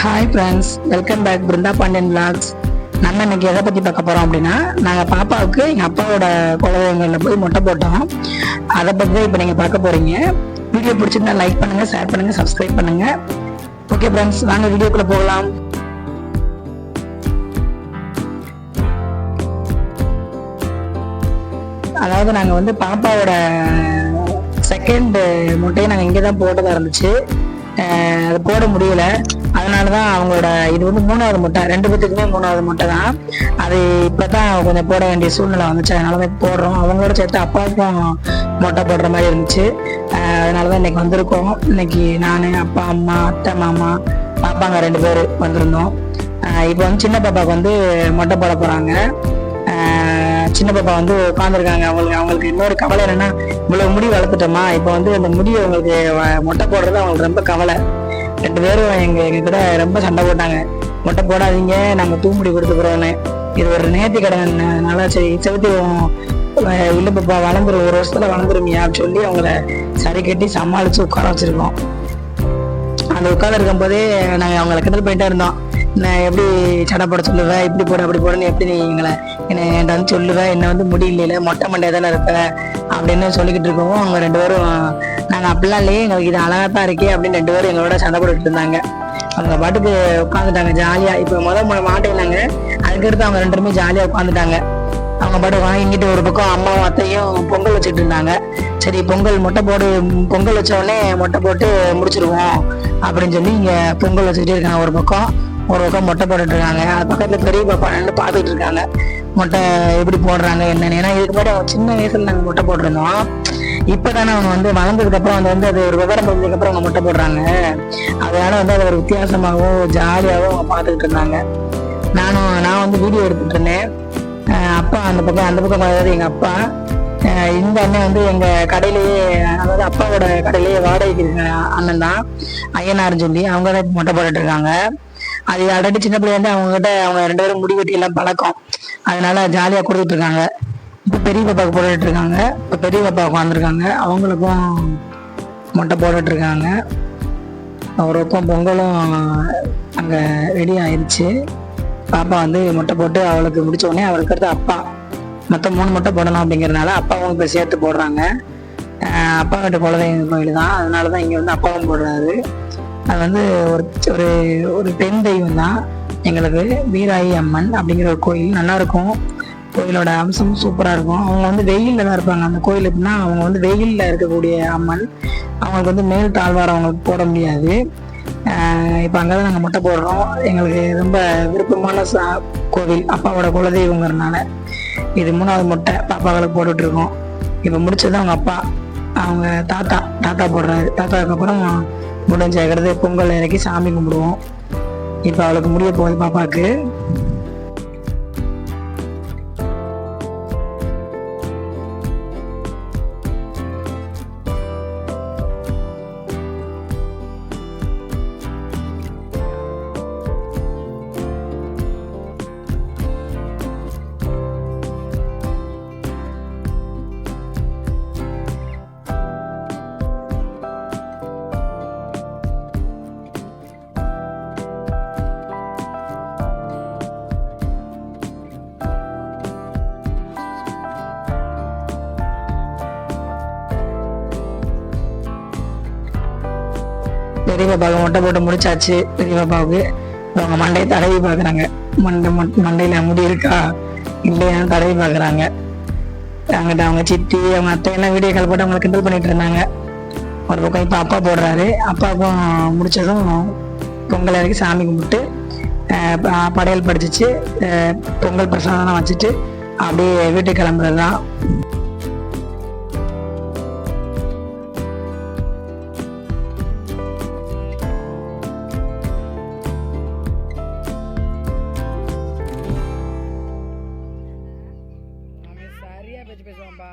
Hi friends, welcome back Brindha Pandian vlogs. நம்ம இன்னைக்கு எதை பற்றி பார்க்க போகிறோம் அப்படின்னா, நாங்கள் பாப்பாவுக்கு எங்கள் அப்பாவோட குலதெய்வங்களில் போய் மொட்டை போட்டோம். அதை பற்றி தான் இப்போ நீங்கள் பார்க்க போகிறீங்க. வீடியோ பிடிச்சிருந்தா லைக் பண்ணுங்கள், ஷேர் பண்ணுங்கள், சப்ஸ்கிரைப் பண்ணுங்கள். ஓகே ஃப்ரெண்ட்ஸ், வாங்க வீடியோக்குள்ளே போகலாம். அதாவது நாங்கள் வந்து பாப்பாவோட செகண்ட் மொட்டையை நாங்கள் இங்கே தான் போட்டதாக இருந்துச்சு. அது போட முடியல. அதனால தான் அவங்களோட இது வந்து 3வது மொட்டை, 2 பேத்துக்குமே 3வது மொட்டை தான். அது இப்போ தான் கொஞ்சம் போட வேண்டிய சூழ்நிலை வந்துச்சு. அதனால தான் போடுறோம். அவங்களோட சேர்த்து அப்பாவுக்கும் மொட்டை போடுற மாதிரி இருந்துச்சு. அதனால தான் இன்னைக்கு வந்திருக்கோம். இன்னைக்கு நான், அப்பா, அம்மா, அத்தை, மாமா, பாப்பாங்க 2 பேர் வந்திருந்தோம். இப்போ வந்து சின்ன பாப்பாவுக்கு வந்து மொட்டை போட போகிறாங்க. சின்ன பாப்பா வந்து உட்காந்துருக்காங்க. அவங்களுக்கு இன்னொரு கவலை என்னன்னா, இவ்வளவு முடி வளர்த்துட்டோமா, இப்போ வந்து அந்த முடியை அவங்களுக்கு மொட்டை போடுறது அவங்களுக்கு ரொம்ப கவலை. 2 பேரும் எங்க கிட்ட ரொம்ப சண்டை போட்டாங்க. மொட்டை போடாதீங்க, நாங்க தூமுடி கொடுத்துக்கிறோன்னு. இது ஒரு நேர்த்தி கடனால சரி செலுத்துவோம், இல்லை பாப்பா வளர்ந்துரும், 1 வருஷத்துல வளர்ந்துருமியா அப்படின்னு சொல்லி அவங்கள சரி கட்டி சமாளிச்சு உட்கார வச்சிருக்கோம். அந்த உட்கார இருக்கும் போதே நாங்க அவங்களை கிண்டல் பண்ணிட்டே இருந்தோம். நான் எப்படி சடை போட சொல்லுவேன், இப்படி போட அப்படி போடன்னு எப்படி நீ என்கிட்ட வந்து சொல்லுவேன், என்ன வந்து முடியல மொட்டை மண்டையா தானே இருப்ப அப்படின்னு சொல்லிக்கிட்டு இருக்கோம். அவங்க 2 பேரும் நாங்கள் அப்படிலாம் இல்லையே, எங்களுக்கு இது அழகாத்தான் இருக்கே அப்படின்னு 2 பேரும் எங்களோட சண்டை போட்டுட்டு இருந்தாங்க. அவங்க பாட்டுக்கு உட்காந்துட்டாங்க ஜாலியா. இப்போ மாட்டேனாங்க, அதுக்கடுத்து அவங்க 2 பேருமே ஜாலியா உட்காந்துட்டாங்க. அவங்க பாட்டு வாங்கிட்டு ஒரு பக்கம் அம்மாவும் அத்தையும் பொங்கல் வச்சுட்டு இருந்தாங்க. சரி பொங்கல் வச்ச உடனே மொட்டை போட்டு முடிச்சிருவோம் அப்படின்னு சொல்லி இங்க பொங்கல் வச்சுக்கிட்டே இருக்காங்க. ஒரு பக்கம் மொட்டை போட்டுட்டு இருக்காங்க. அது பக்கத்துல பெரிய பாப்பா நின்று பார்த்துட்டு இருக்காங்க மொட்டை எப்படி போடுறாங்க என்னன்னு. ஏன்னா இதுக்கு முன்னாடி அவங்க சின்ன வயசுல நாங்கள் மொட்டை போட்டிருந்தோம். இப்பதானே அவங்க வந்து வளர்ந்ததுக்கு அப்புறம் வந்து அது ஒரு விவரம் தெரிஞ்சதுக்கு அப்புறம் அவங்க மொட்டை போடுறாங்க. அதனால வந்து அது ஒரு வித்தியாசமாகவும் ஜாலியாகவும் அவங்க பார்த்துக்கிட்டு இருந்தாங்க. நான் வந்து வீடியோ எடுத்துட்டு இருந்தேன். அப்பா அந்த பக்கம் அதாவது எங்க அப்பா, இந்த அண்ணன் வந்து எங்க கடையிலேயே, அதாவது அப்பாவோட கடையிலேயே வாடகைக்கு அண்ணன் தான், ஐயனார்னு சொல்லி அவங்க தான் மொட்டை போட்டுட்டு இருக்காங்க. அது ஆல்ரெடி சின்ன பிள்ளை வந்து அவங்க 2 பேரும் முடி வெட்டி எல்லாம் பழக்கம். அதனால ஜாலியா கொடுத்துட்டு இருக்காங்க. இப்போ பெரிய பாப்பாவுக்கு போட்டுட்டு இருக்காங்க. இப்போ பெரிய பாப்பா உட்காந்துருக்காங்க, அவங்களுக்கும் மொட்டை போட்டுட்டு இருக்காங்க. அவருக்கும் பொங்கலும் அங்க ரெடி ஆயிடுச்சு. பாப்பா வந்து மொட்டை போட்டு அவளுக்கு முடிச்ச உடனே அவளுக்கு அடுத்து அப்பா மொத்தம் 3 மொட்டை போடணும் அப்படிங்கிறதுனால அப்பாவும் இப்போ சேர்த்து போடுறாங்க. அப்பா கிட்ட குலதெய்வ கோயில் தான், அதனாலதான் இங்க வந்து அப்பாவும் போடுறாரு. அது வந்து ஒரு பெண் தெய்வம் தான் எங்களுக்கு, வீராயி அம்மன் அப்படிங்கிற ஒரு கோயில். நல்லா இருக்கும், கோயிலோட அம்சம் சூப்பரா இருக்கும். அவங்க வந்து வெயில்ல தான் இருப்பாங்க. அந்த கோயில் எப்படின்னா, அவங்க வந்து வெயில்ல இருக்கக்கூடிய அம்மன். அவங்களுக்கு வந்து மேல் தாழ்வாரம் அவங்களுக்கு போட முடியாது. இப்போ அங்கதான் நாங்கள் மொட்டை போடுறோம். எங்களுக்கு ரொம்ப விருப்பமான கோவில், அப்பாவோட குலதெய்வங்கிறதுனால. இது 3வது மொட்டை பாப்பாக்களுக்கு போட்டுட்டு இருக்கோம். இப்போ முடிச்சது அவங்க அப்பா, அவங்க தாத்தா போடுறாரு. தாத்தாவுக்கு அப்புறம் முடிஞ்சாகிறது பொங்கல் இறக்கி சாமி கும்பிடுவோம். இப்போ அவளுக்கு முடிய போகுது பாப்பாவுக்கு. பெரிய பாப்பாவுக்கு மொட்டை போட்டு முடிச்சாச்சு. பெரிய பாப்பாவுக்கு அவங்க மண்டையை தடவி பார்க்குறாங்க. மண்டையில முடி இருக்கா இல்லையான்னு தடவி பார்க்குறாங்க. அங்கிட்ட அவங்க சித்தி, அவங்க அத்தை எல்லாம் வீடியோ கால் போட்டு அவங்களை கிண்டல் பண்ணிட்டு இருந்தாங்க. ஒரு பக்கம் இப்போ அப்பா போடுறாரு. அப்பாவுக்கும் முடிச்சதும் பொங்கல் இறக்கி சாமி கும்பிட்டு படையல் படிச்சிச்சு, பொங்கல் பிரசாதம் வச்சுட்டு அப்படியே வீட்டுக்கு கிளம்புறது தான். பேசுவான்பா.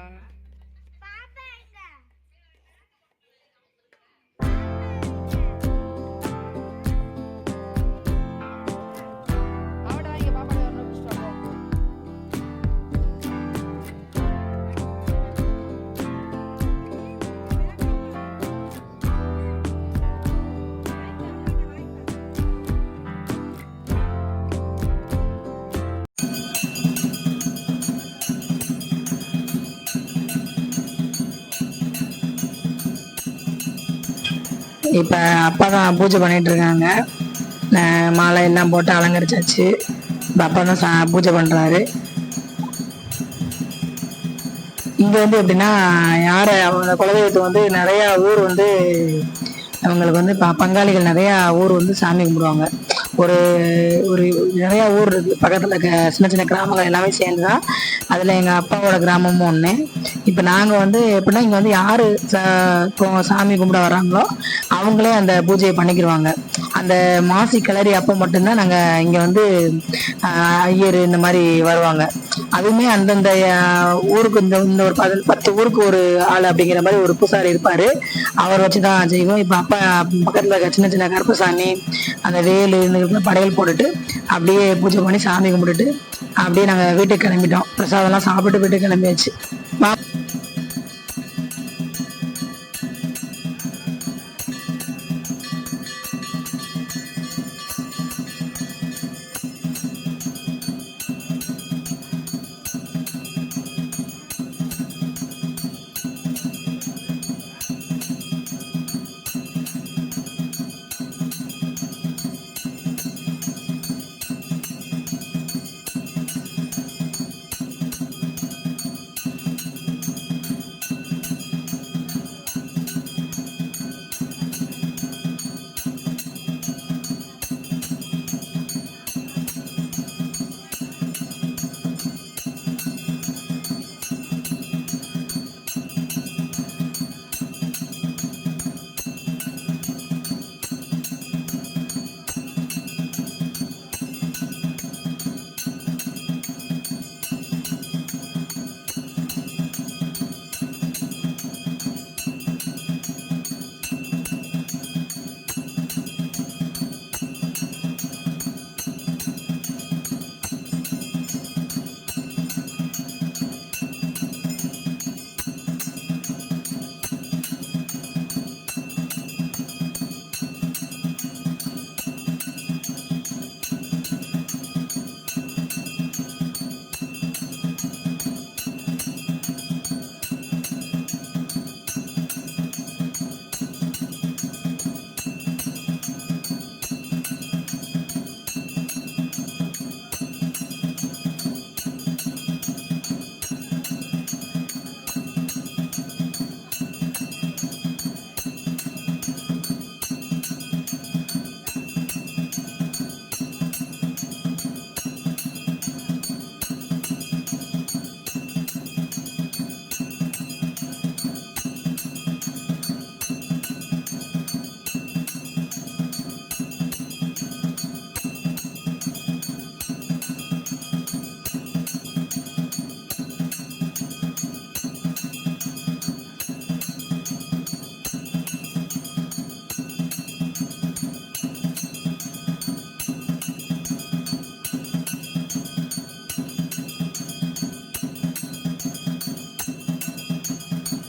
இப்போ அப்பா தான் பூஜை பண்ணிட்டு இருக்காங்க. மாலை எல்லாம் போட்டு அலங்கரிச்சாச்சு. இப்போ அப்பா தான் பூஜை பண்றாரு. இங்க வந்து எப்படின்னா யார அவங்க குலதெய்வத்துக்கு வந்து நிறைய ஊர் வந்து அவங்களுக்கு வந்து பங்காளிகள் நிறைய ஊர் வந்து சாமி கும்பிடுவாங்க. ஒரு ஒரு நிறைய ஊர் இருக்கு பக்கத்துல சின்ன சின்ன கிராமங்கள் எல்லாமே சேர்ந்துதான். அதுல எங்க அப்பாவோட கிராமமும் ஒண்ணு. இப்ப நாங்க வந்து எப்படின்னா இங்க வந்து யாரு சாமி கும்பிட வர்றாங்களோ அவங்களே அந்த பூஜையை பண்ணிக்கிடுவாங்க. அந்த மாசி கிளறி அப்ப மட்டும்தான் நாங்க இங்க வந்து ஐயர் இந்த மாதிரி வருவாங்க. அதுவுமே அந்தந்த ஊருக்கு இந்த ஒரு 10 ஊருக்கு ஒரு ஆள் அப்படிங்கிற மாதிரி ஒரு பூசாரி இருப்பாரு. அவர் வச்சுதான் செய்வோம். இப்ப அப்பா பக்கத்துல இருக்க சின்ன சின்ன கருப்பசாமி அந்த வேலு இந்த படையல் போட்டுட்டு அப்படியே பூஜை பண்ணி சாமி கும்பிட்டுட்டு அப்படியே நாங்க வீட்டுக்கு கிளம்பிட்டோம். பிரசாதம் எல்லாம் சாப்பிட்டு வீட்டுக்கு கிளம்பியாச்சு.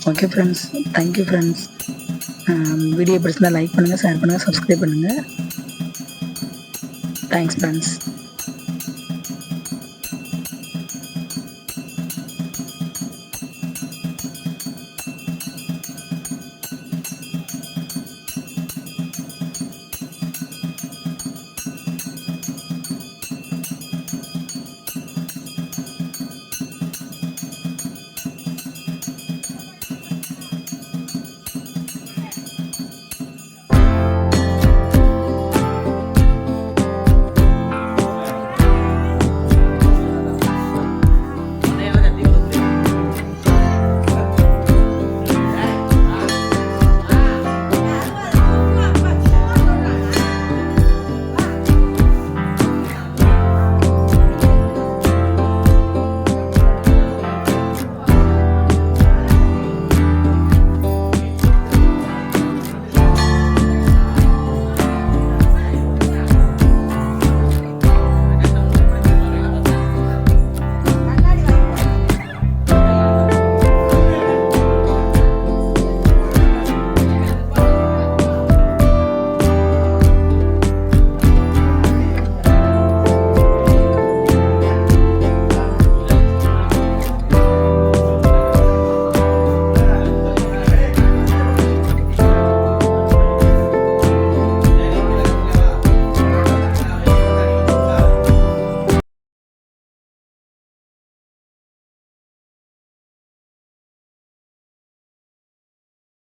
Okay friends, thank you friends. Video பிடிச்சிருந்தா லைக் பண்ணுங்கள், ஷேர் பண்ணுங்கள், சப்ஸ்கிரைப் பண்ணுங்கள். Thanks friends.